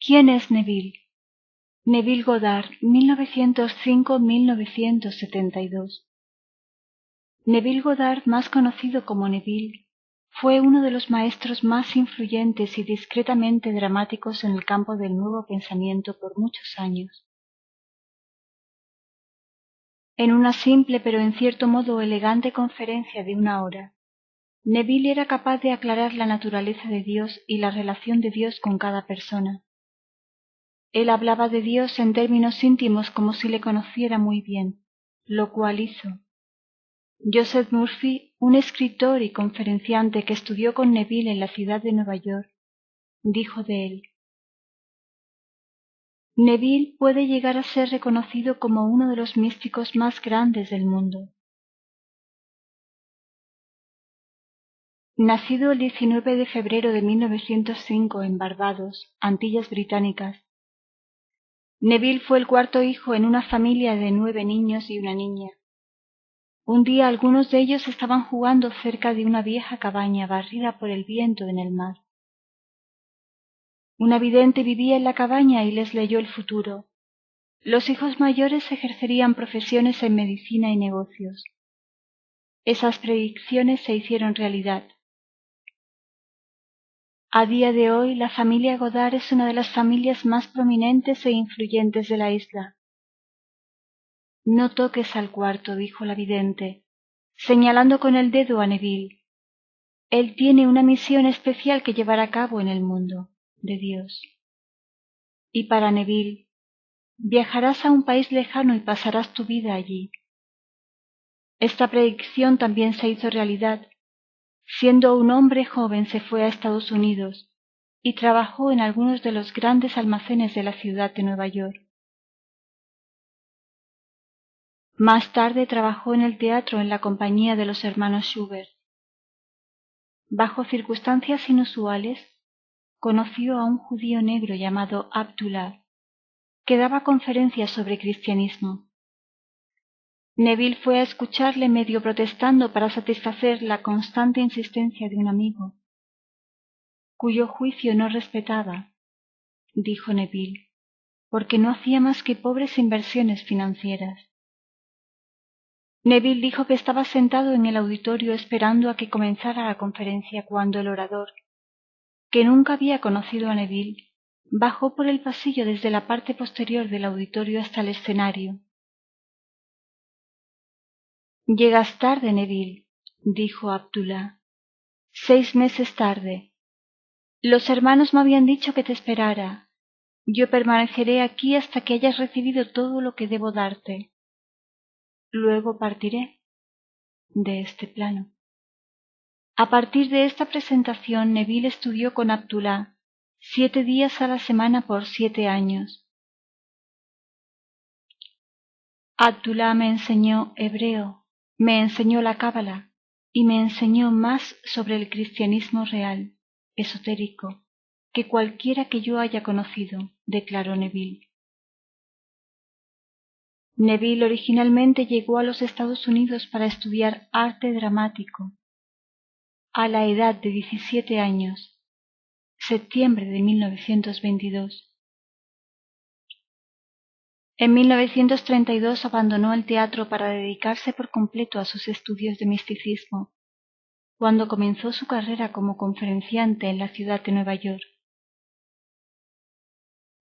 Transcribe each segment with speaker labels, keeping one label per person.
Speaker 1: ¿Quién es Neville? Neville Goddard, 1905-1972. Neville Goddard, más conocido como Neville, fue uno de los maestros más influyentes y discretamente dramáticos en el campo del nuevo pensamiento por muchos años. En una simple pero en cierto modo elegante conferencia de 1 hora, Neville era capaz de aclarar la naturaleza de Dios y la relación de Dios con cada persona. Él hablaba de Dios en términos íntimos como si le conociera muy bien, lo cual hizo. Joseph Murphy, un escritor y conferenciante que estudió con Neville en la ciudad de Nueva York, dijo de él: Neville puede llegar a ser reconocido como uno de los místicos más grandes del mundo. Nacido el 19 de febrero de 1905 en Barbados, Antillas Británicas, Neville fue el cuarto hijo en una familia de 9 niños y una niña. Un día algunos de ellos estaban jugando cerca de una vieja cabaña barrida por el viento en el mar. Una vidente vivía en la cabaña y les leyó el futuro. Los hijos mayores ejercerían profesiones en medicina y negocios. Esas predicciones se hicieron realidad. A día de hoy, la familia Goddard es una de las familias más prominentes e influyentes de la isla. No toques al cuarto, dijo la vidente, señalando con el dedo a Neville. Él tiene una misión especial que llevar a cabo en el mundo de Dios. Y para Neville, viajarás a un país lejano y pasarás tu vida allí. Esta predicción también se hizo realidad. Siendo un hombre joven se fue a Estados Unidos y trabajó en algunos de los grandes almacenes de la ciudad de Nueva York. Más tarde trabajó en el teatro en la compañía de los hermanos Schubert. Bajo circunstancias inusuales, conoció a un judío negro llamado Abdullah, que daba conferencias sobre cristianismo. Neville fue a escucharle medio protestando para satisfacer la constante insistencia de un amigo, cuyo juicio no respetaba, dijo Neville, porque no hacía más que pobres inversiones financieras. Neville dijo que estaba sentado en el auditorio esperando a que comenzara la conferencia cuando el orador, que nunca había conocido a Neville, bajó por el pasillo desde la parte posterior del auditorio hasta el escenario. Llegas tarde, Neville, dijo Abdullah. 6 meses tarde. Los hermanos me habían dicho que te esperara. Yo permaneceré aquí hasta que hayas recibido todo lo que debo darte. Luego partiré de este plano. A partir de esta presentación, Neville estudió con Abdullah 7 días a la semana por 7 años. Abdullah me enseñó hebreo, me enseñó la cábala y me enseñó más sobre el cristianismo real, esotérico, que cualquiera que yo haya conocido, declaró Neville. Neville originalmente llegó a los Estados Unidos para estudiar arte dramático. A la edad de 17 años, septiembre de 1922. En 1932 abandonó el teatro para dedicarse por completo a sus estudios de misticismo, cuando comenzó su carrera como conferenciante en la ciudad de Nueva York.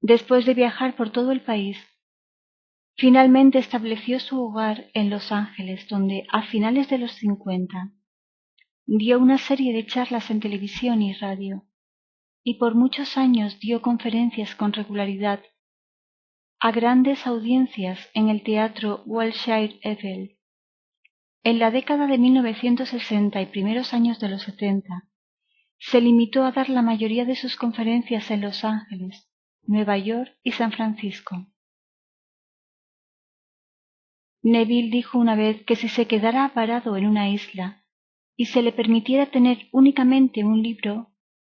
Speaker 1: Después de viajar por todo el país, finalmente estableció su hogar en Los Ángeles, donde, a finales de los 50, dio una serie de charlas en televisión y radio, y por muchos años dio conferencias con regularidad a grandes audiencias en el teatro Wilshire Evel. En la década de 1960 y primeros años de los 70, se limitó a dar la mayoría de sus conferencias en Los Ángeles, Nueva York y San Francisco. Neville dijo una vez que si se quedara varado en una isla y se le permitiera tener únicamente un libro,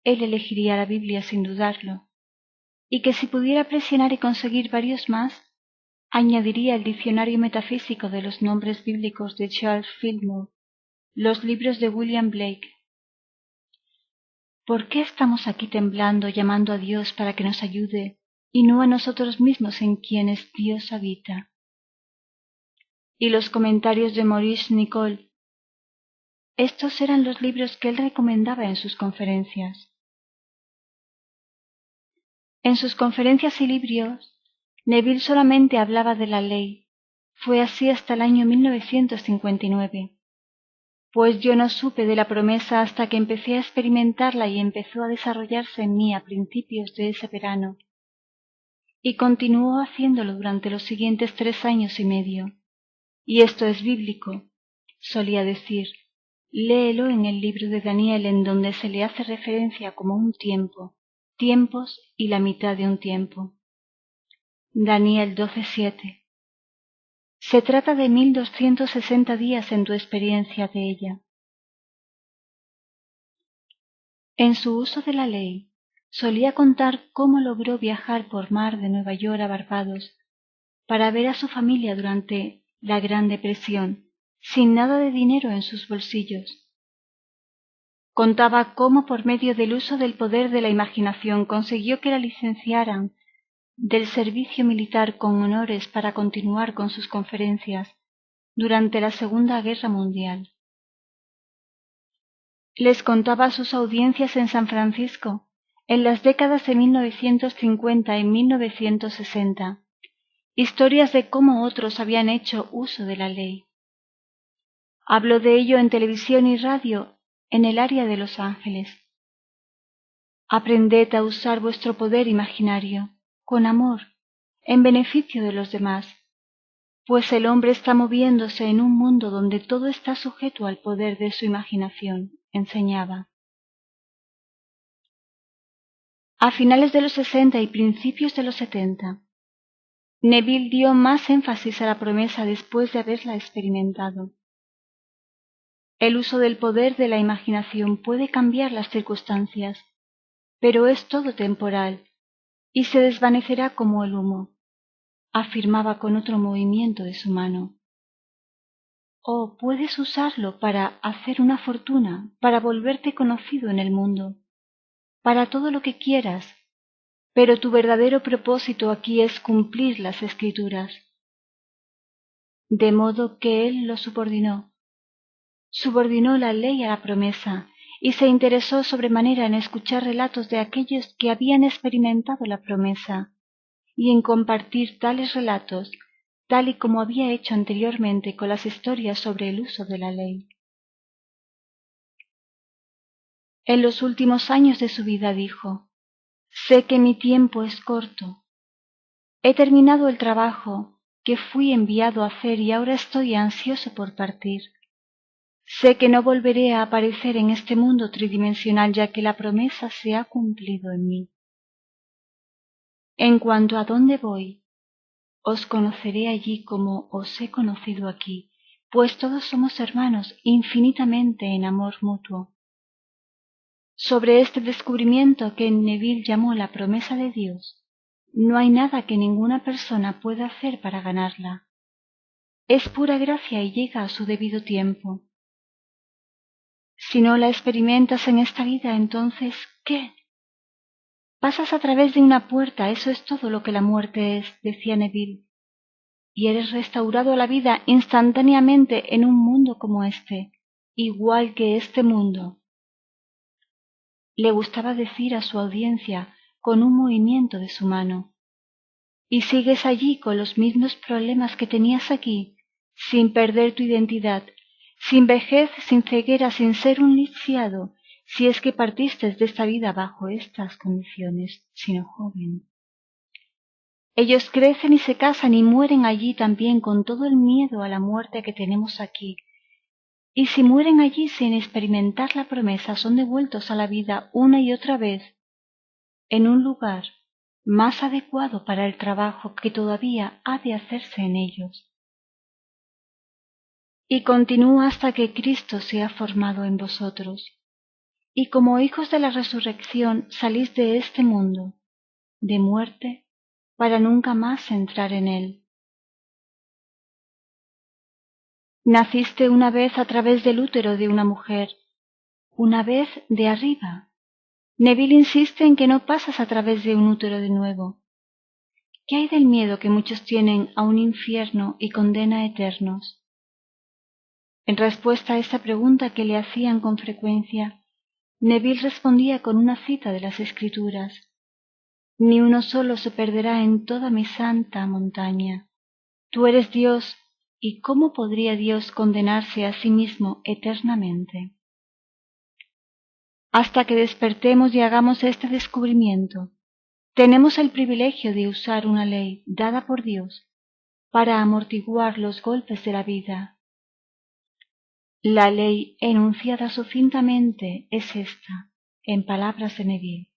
Speaker 1: él elegiría la Biblia sin dudarlo, y que si pudiera presionar y conseguir varios más, añadiría el diccionario metafísico de los nombres bíblicos de Charles Fillmore, los libros de William Blake. ¿Por qué estamos aquí temblando, llamando a Dios para que nos ayude, y no a nosotros mismos en quienes Dios habita? Y los comentarios de Maurice Nicole. Estos eran los libros que él recomendaba en sus conferencias. En sus conferencias y libros, Neville solamente hablaba de la ley. Fue así hasta el año 1959. Pues yo no supe de la promesa hasta que empecé a experimentarla y empezó a desarrollarse en mí a principios de ese verano. Y continuó haciéndolo durante los siguientes 3 años y medio. Y esto es bíblico, solía decir. Léelo en el libro de Daniel, en donde se le hace referencia como un tiempo, tiempos y la mitad de un tiempo. Daniel 12:7. Se trata de 1260 días en tu experiencia de ella. En su uso de la ley, solía contar cómo logró viajar por mar de Nueva York a Barbados para ver a su familia durante la Gran Depresión, sin nada de dinero en sus bolsillos. Contaba cómo por medio del uso del poder de la imaginación consiguió que la licenciaran del servicio militar con honores para continuar con sus conferencias durante la Segunda Guerra Mundial. Les contaba sus audiencias en San Francisco en las décadas de 1950 y 1960, historias de cómo otros habían hecho uso de la ley. Habló de ello en televisión y radio en el área de Los Ángeles. Aprended a usar vuestro poder imaginario, con amor, en beneficio de los demás, pues el hombre está moviéndose en un mundo donde todo está sujeto al poder de su imaginación, enseñaba. A finales de los 60 y principios de los 70, Neville dio más énfasis a la promesa después de haberla experimentado. El uso del poder de la imaginación puede cambiar las circunstancias, pero es todo temporal y se desvanecerá como el humo, afirmaba con otro movimiento de su mano. O puedes usarlo para hacer una fortuna, para volverte conocido en el mundo, para todo lo que quieras, pero tu verdadero propósito aquí es cumplir las Escrituras. De modo que él lo subordinó la ley a la promesa, y se interesó sobremanera en escuchar relatos de aquellos que habían experimentado la promesa, y en compartir tales relatos, tal y como había hecho anteriormente con las historias sobre el uso de la ley. En los últimos años de su vida dijo: sé que mi tiempo es corto. He terminado el trabajo que fui enviado a hacer y ahora estoy ansioso por partir. Sé que no volveré a aparecer en este mundo tridimensional, ya que la promesa se ha cumplido en mí. En cuanto a dónde voy, os conoceré allí como os he conocido aquí, pues todos somos hermanos infinitamente en amor mutuo. Sobre este descubrimiento que Neville llamó la promesa de Dios, no hay nada que ninguna persona pueda hacer para ganarla. Es pura gracia y llega a su debido tiempo. Si no la experimentas en esta vida, entonces, ¿qué? Pasas a través de una puerta, eso es todo lo que la muerte es, decía Neville, y eres restaurado a la vida instantáneamente en un mundo como este, igual que este mundo. Le gustaba decir a su audiencia con un movimiento de su mano: y sigues allí con los mismos problemas que tenías aquí, sin perder tu identidad, sin vejez, sin ceguera, sin ser un lisiado, si es que partiste de esta vida bajo estas condiciones, sino joven. Ellos crecen y se casan y mueren allí también con todo el miedo a la muerte que tenemos aquí. Y si mueren allí sin experimentar la promesa, son devueltos a la vida una y otra vez, en un lugar más adecuado para el trabajo que todavía ha de hacerse en ellos. Y continúa hasta que Cristo sea formado en vosotros. Y como hijos de la resurrección salís de este mundo, de muerte, para nunca más entrar en él. Naciste una vez a través del útero de una mujer, una vez de arriba, Neville insiste en que no pasas a través de un útero de nuevo. ¿Qué hay del miedo que muchos tienen a un infierno y condena eternos? En respuesta a esta pregunta que le hacían con frecuencia, Neville respondía con una cita de las Escrituras: «Ni uno solo se perderá en toda mi santa montaña. Tú eres Dios, ¿y cómo podría Dios condenarse a sí mismo eternamente?» Hasta que despertemos y hagamos este descubrimiento, tenemos el privilegio de usar una ley dada por Dios para amortiguar los golpes de la vida. La ley enunciada sucintamente es esta, en palabras de Neville: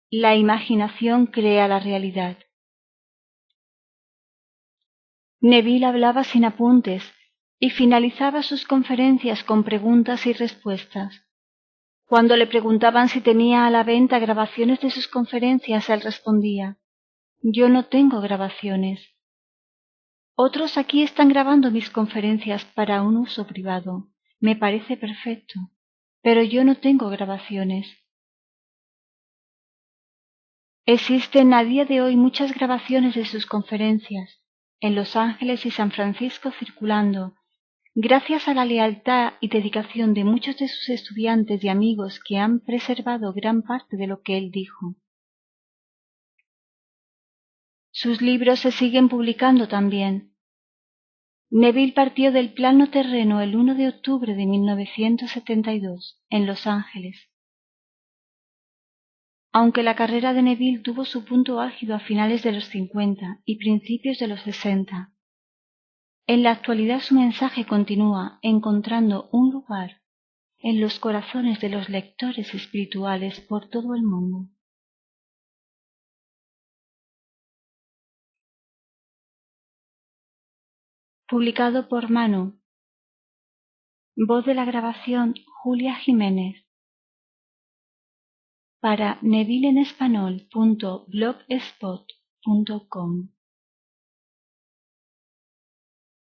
Speaker 1: la imaginación crea la realidad. Neville hablaba sin apuntes y finalizaba sus conferencias con preguntas y respuestas. Cuando le preguntaban si tenía a la venta grabaciones de sus conferencias, él respondía: «Yo no tengo grabaciones. Otros aquí están grabando mis conferencias para un uso privado. Me parece perfecto, pero yo no tengo grabaciones». Existen a día de hoy muchas grabaciones de sus conferencias en Los Ángeles y San Francisco circulando, gracias a la lealtad y dedicación de muchos de sus estudiantes y amigos que han preservado gran parte de lo que él dijo. Sus libros se siguen publicando también. Neville partió del plano terreno el 1 de octubre de 1972 en Los Ángeles. Aunque la carrera de Neville tuvo su punto álgido a finales de los 50 y principios de los 60, en la actualidad su mensaje continúa encontrando un lugar en los corazones de los lectores espirituales por todo el mundo. Publicado por Manu. Voz de la grabación: Julia Jiménez. Para nevileenespanol.blogspot.com